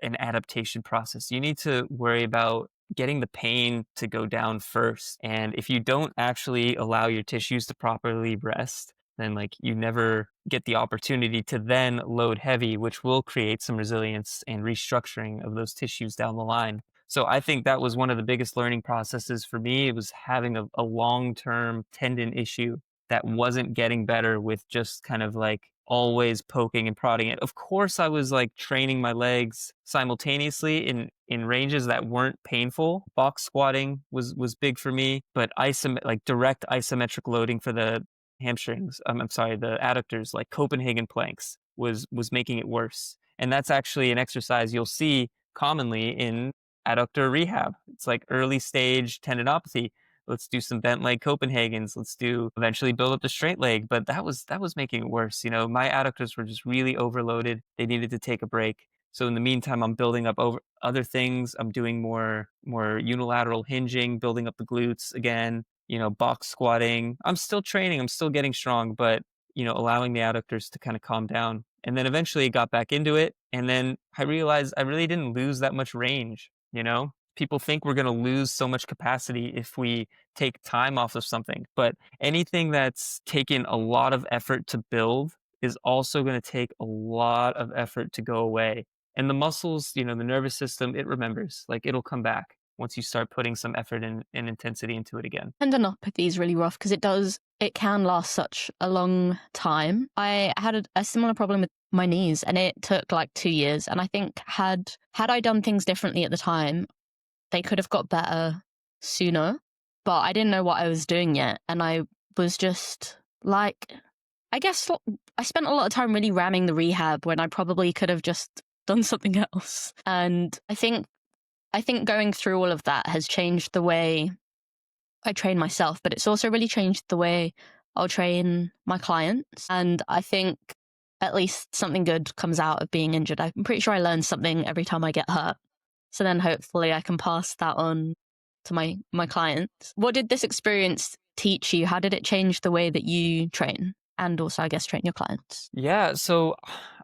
an adaptation process. You need to worry about getting the pain to go down first. And if you don't actually allow your tissues to properly rest, then like you never get the opportunity to then load heavy, which will create some resilience and restructuring of those tissues down the line. So I think that was one of the biggest learning processes for me. It was having a long-term tendon issue that wasn't getting better with just kind of like always poking and prodding it. Of course, I was like training my legs simultaneously in ranges that weren't painful. Box squatting was big for me, but like direct isometric loading for the hamstrings, I'm sorry, the adductors, like Copenhagen planks was making it worse. And that's actually an exercise you'll see commonly in adductor rehab. It's like early stage tendinopathy. Let's do some bent leg Copenhagens. Let's do eventually build up the straight leg. But that was making it worse. My adductors were just really overloaded. They needed to take a break. So in the meantime, I'm building up over other things. I'm doing more unilateral hinging, building up the glutes again, box squatting. I'm still training. I'm still getting strong, but allowing the adductors to kind of calm down. And then eventually got back into it. And then I realized I really didn't lose that much range. People think we're going to lose so much capacity if we take time off of something, but anything that's taken a lot of effort to build is also going to take a lot of effort to go away. And the muscles, the nervous system, it remembers, like it'll come back once you start putting some effort and intensity into it again. Tendinopathy is really rough because it can last such a long time. I had a similar problem with my knees, and it took like 2 years. And I think had I done things differently at the time, they could have got better sooner, but I didn't know what I was doing yet. And I was just like, I guess I spent a lot of time really ramming the rehab when I probably could have just done something else. And I think going through all of that has changed the way I train myself, but it's also really changed the way I'll train my clients. And I think at least something good comes out of being injured. I'm pretty sure I learn something every time I get hurt. So then hopefully I can pass that on to my clients. What did this experience teach you? How did it change the way that you train and also, I guess, train your clients? Yeah. So,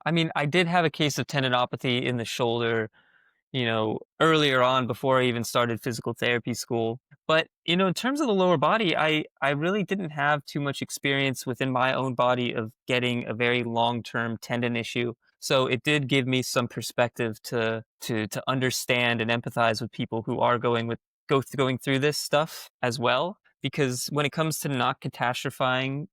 I mean, I did have a case of tendinopathy in the shoulder, earlier on before I even started physical therapy school. But, in terms of the lower body, I really didn't have too much experience within my own body of getting a very long-term tendon issue. So it did give me some perspective to understand and empathize with people who are going through this stuff as well. Because when it comes to not catastrophizing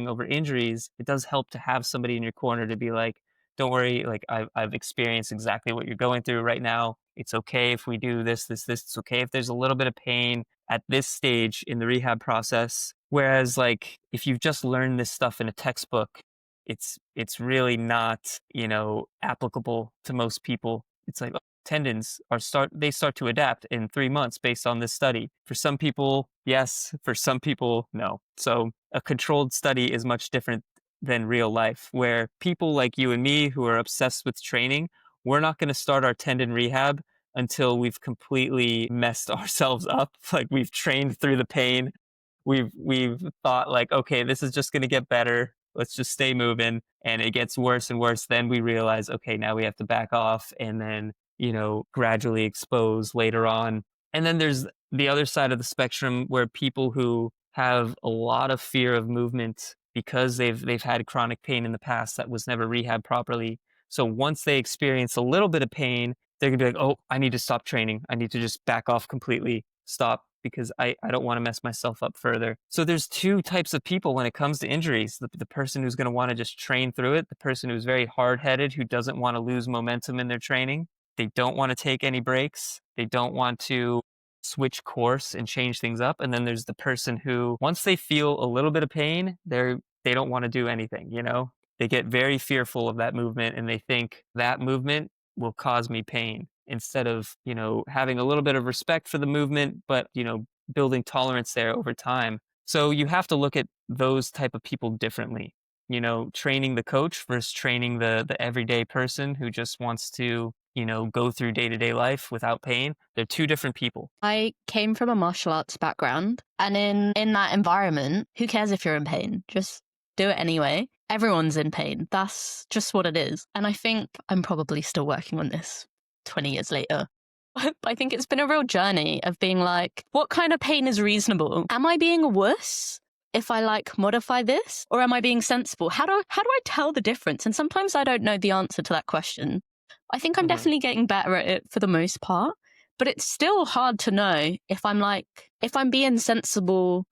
over injuries, it does help to have somebody in your corner to be like, don't worry, like I've experienced exactly what you're going through right now. It's okay if we do this. It's okay if there's a little bit of pain at this stage in the rehab process. Whereas like if you've just learned this stuff in a textbook, it's really not, applicable to most people. It's like, oh, tendons they start to adapt in 3 months based on this study. For some people, yes. For some people, no. So a controlled study is much different than real life, where people like you and me who are obsessed with training, we're not going to start our tendon rehab until we've completely messed ourselves up. Like we've trained through the pain. We've thought like, okay, this is just going to get better. Let's just stay moving. And it gets worse and worse. Then we realize, okay, now we have to back off and then, gradually expose later on. And then there's the other side of the spectrum where people who have a lot of fear of movement because they've had chronic pain in the past that was never rehabbed properly. So once they experience a little bit of pain, they're gonna be like, oh, I need to stop training. I need to just back off completely, stop, because I don't want to mess myself up further. So there's two types of people when it comes to injuries. The person who's going to want to just train through it, the person who's very hard-headed, who doesn't want to lose momentum in their training. They don't want to take any breaks. They don't want to switch course and change things up. And then there's the person who, once they feel a little bit of pain, they don't want to do anything. They get very fearful of that movement and they think that movement will cause me pain, instead of, having a little bit of respect for the movement, but, building tolerance there over time. So you have to look at those type of people differently. Training the coach versus training the everyday person who just wants to, go through day-to-day life without pain. They're two different people. I came from a martial arts background, and in that environment, who cares if you're in pain? Just do it anyway. Everyone's in pain. That's just what it is. And I think I'm probably still working on this 20 years later. I think it's been a real journey of being like, what kind of pain is reasonable? Am I being a wuss if I modify this? Or am I being sensible? How do I tell the difference? And sometimes I don't know the answer to that question. I think I'm definitely getting better at it for the most part, but it's still hard to know if I'm being sensible,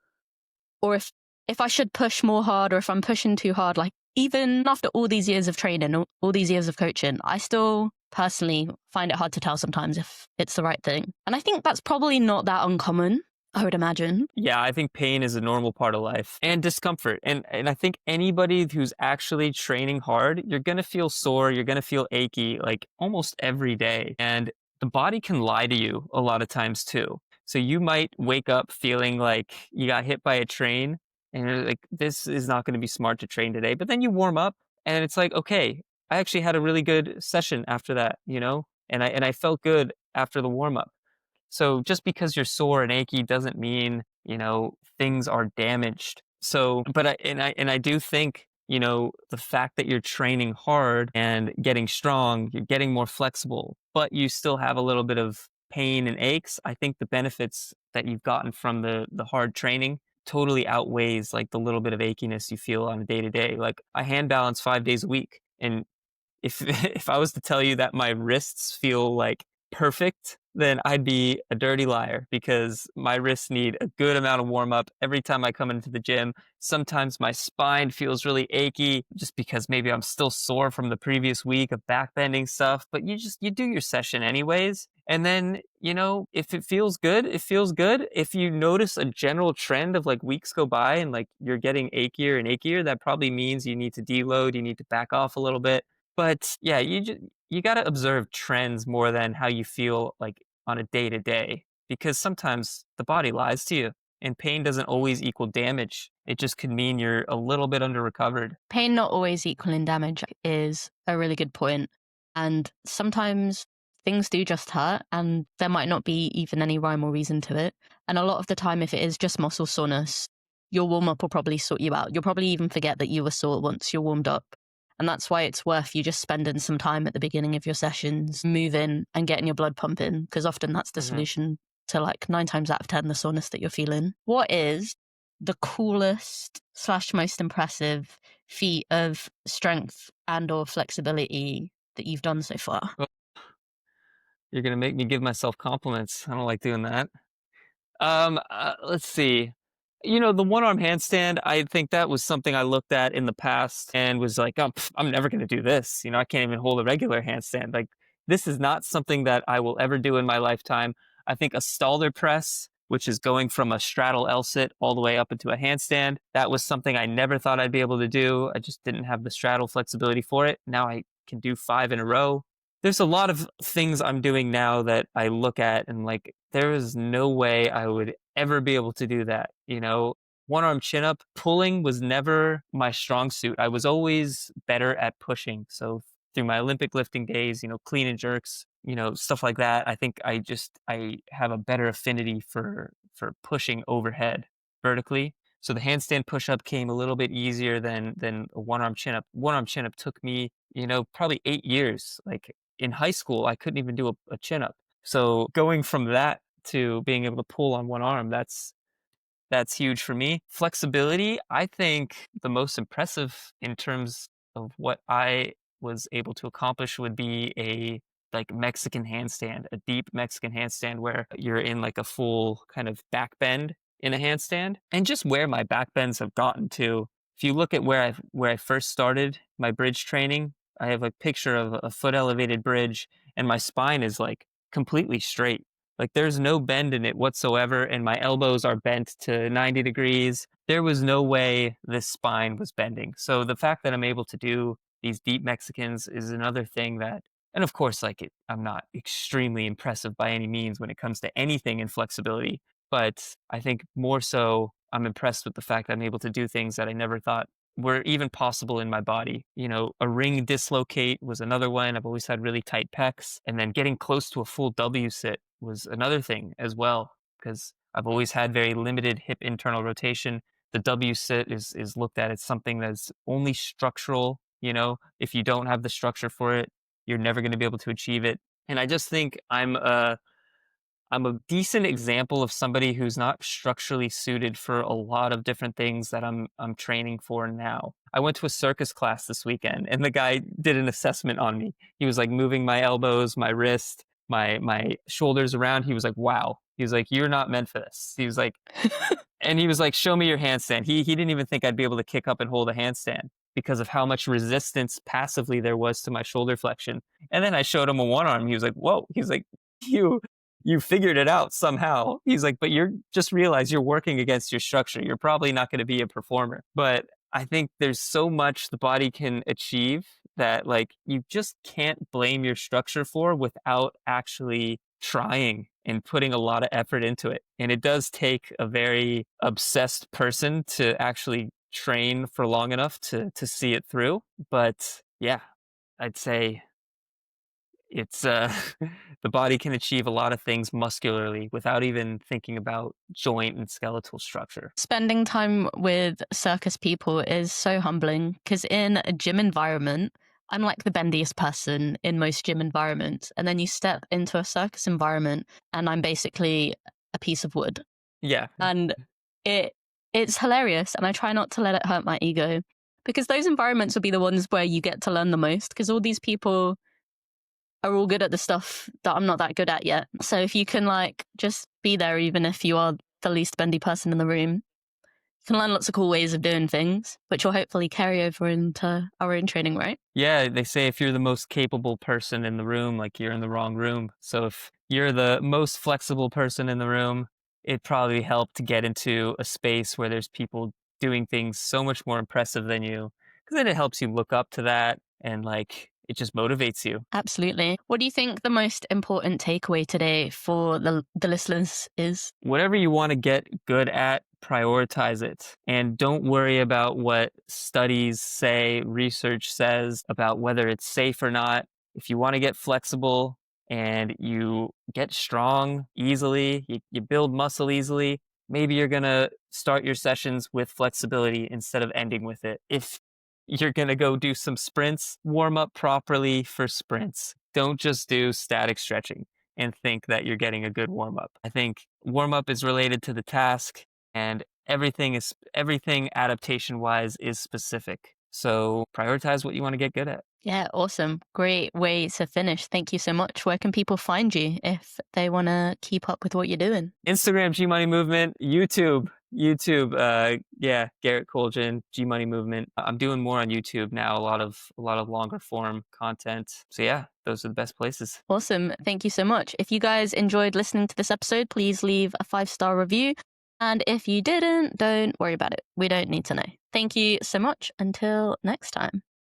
or if I should push more hard, or if I'm pushing too hard. Even after all these years of training, all these years of coaching, I still personally find it hard to tell sometimes if it's the right thing. And I think that's probably not that uncommon, I would imagine. Yeah, I think pain is a normal part of life, and discomfort. And I think anybody who's actually training hard, you're going to feel sore, you're going to feel achy almost every day. And the body can lie to you a lot of times too. So you might wake up feeling like you got hit by a train and you're like, this is not going to be smart to train today. But then you warm up and it's like, okay, I actually had a really good session after that, and I felt good after the warm up. So just because you're sore and achy doesn't mean, things are damaged. So, but I do think, the fact that you're training hard and getting strong, you're getting more flexible, but you still have a little bit of pain and aches. I think the benefits that you've gotten from the hard training totally outweighs the little bit of achiness you feel on a day to day. I hand balance 5 days a week. And if if I was to tell you that my wrists feel perfect, then I'd be a dirty liar, because my wrists need a good amount of warm up every time I come into the gym. Sometimes my spine feels really achy just because maybe I'm still sore from the previous week of backbending stuff, but you do your session anyways. And then, if it feels good, it feels good. If you notice a general trend of weeks go by and you're getting achier and achier, that probably means you need to deload, you need to back off a little bit. But yeah, you got to observe trends more than how you feel on a day to day, because sometimes the body lies to you, and pain doesn't always equal damage. It just could mean you're a little bit under recovered. Pain not always equaling damage is a really good point. And sometimes things do just hurt, and there might not be even any rhyme or reason to it. And a lot of the time, if it is just muscle soreness, your warm up will probably sort you out. You'll probably even forget that you were sore once you're warmed up. And that's why it's worth you just spending some time at the beginning of your sessions, moving and getting your blood pumping, because often that's the solution to 9 times out of 10 the soreness that you're feeling. What is the coolest / most impressive feat of strength and or flexibility that you've done so far? Well, you're going to make me give myself compliments. I don't like doing that. Let's see. The one-arm handstand, I think that was something I looked at in the past and was like, oh, I'm never going to do this. I can't even hold a regular handstand. This is not something that I will ever do in my lifetime. I think a Stalder press, which is going from a straddle L-sit all the way up into a handstand. That was something I never thought I'd be able to do. I just didn't have the straddle flexibility for it. Now I can do 5 in a row. There's a lot of things I'm doing now that I look at and like, there is no way I would ever be able to do that. One arm chin up, pulling was never my strong suit. I was always better at pushing. So through my Olympic lifting days, clean and jerks, stuff like that. I think I have a better affinity for pushing overhead vertically. So the handstand push-up came a little bit easier than a one-arm chin-up. One-arm chin-up took me, probably 8 years. Like in high school, I couldn't even do a chin-up. So going from that to being able to pull on one arm, that's huge for me. Flexibility, I think the most impressive in terms of what I was able to accomplish would be a like Mexican handstand, a deep Mexican handstand where you're in like a full kind of back bend in a handstand. And just where my back bends have gotten to. If you look at where I first started my bridge training, I have a picture of a foot elevated bridge and my spine is like completely straight. Like there's no bend in it whatsoever, and my elbows are bent to 90 degrees. There was no way this spine was bending. So the fact that I'm able to do these deep Mexicans is another thing that, and of course, I'm not extremely impressive by any means when it comes to anything in flexibility, but I think more so I'm impressed with the fact that I'm able to do things that I never thought were even possible in my body. A ring dislocate was another one. I've always had really tight pecs. And then getting close to a full W sit was another thing as well, because I've always had very limited hip internal rotation. The W sit is looked at as something that's only structural. If you don't have the structure for it, you're never going to be able to achieve it. And I just think I'm a decent example of somebody who's not structurally suited for a lot of different things that I'm training for now. I went to a circus class this weekend and the guy did an assessment on me. He was like moving my elbows, my wrist, my shoulders around. He was like, "Wow." He was like, "You're not meant for this." He was like, and he was like, "Show me your handstand." He didn't even think I'd be able to kick up and hold a handstand because of how much resistance passively there was to my shoulder flexion. And then I showed him a one arm. He was like, "Whoa." He's like, you figured it out somehow. He's like, "But you're just realize you're working against your structure. You're probably not going to be a performer." But I think there's so much the body can achieve that like you just can't blame your structure for without actually trying and putting a lot of effort into it. And it does take a very obsessed person to actually train for long enough to see it through. But yeah, I'd say it's the body can achieve a lot of things muscularly without even thinking about joint and skeletal structure. Spending time with circus people is so humbling because in a gym environment, I'm like the bendiest person in most gym environments. And then you step into a circus environment and I'm basically a piece of wood. Yeah. And it's hilarious. And I try not to let it hurt my ego because those environments will be the ones where you get to learn the most because all these people are all good at the stuff that I'm not that good at yet. So if you can like just be there, even if you are the least bendy person in the room, you can learn lots of cool ways of doing things, which will hopefully carry over into our own training, right? Yeah, they say if you're the most capable person in the room, like you're in the wrong room. So if you're the most flexible person in the room, it probably helped to get into a space where there's people doing things so much more impressive than you, because then it helps you look up to that and like it just motivates you. Absolutely. What do you think the most important takeaway today for the listeners is? Whatever you want to get good at, prioritize it. And don't worry about what studies say, research says about whether it's safe or not. If you want to get flexible and you get strong easily, you build muscle easily, maybe you're going to start your sessions with flexibility instead of ending with it. If you're going to go do some sprints, warm up properly for sprints. Don't just do static stretching and think that you're getting a good warm up. I think warm up is related to the task and everything adaptation wise is specific. So prioritize what you want to get good at. Yeah, awesome. Great way to finish. Thank you so much. Where can people find you if they want to keep up with what you're doing? Instagram, G Money Movement, YouTube, YouTube, yeah, Garrett Kuljian, G Money Movement. I'm doing more on YouTube now, a lot of longer form content. So yeah, those are the best places. Awesome. Thank you so much. If you guys enjoyed listening to this episode, please leave a 5-star review. And if you didn't, don't worry about it. We don't need to know. Thank you so much. Until next time.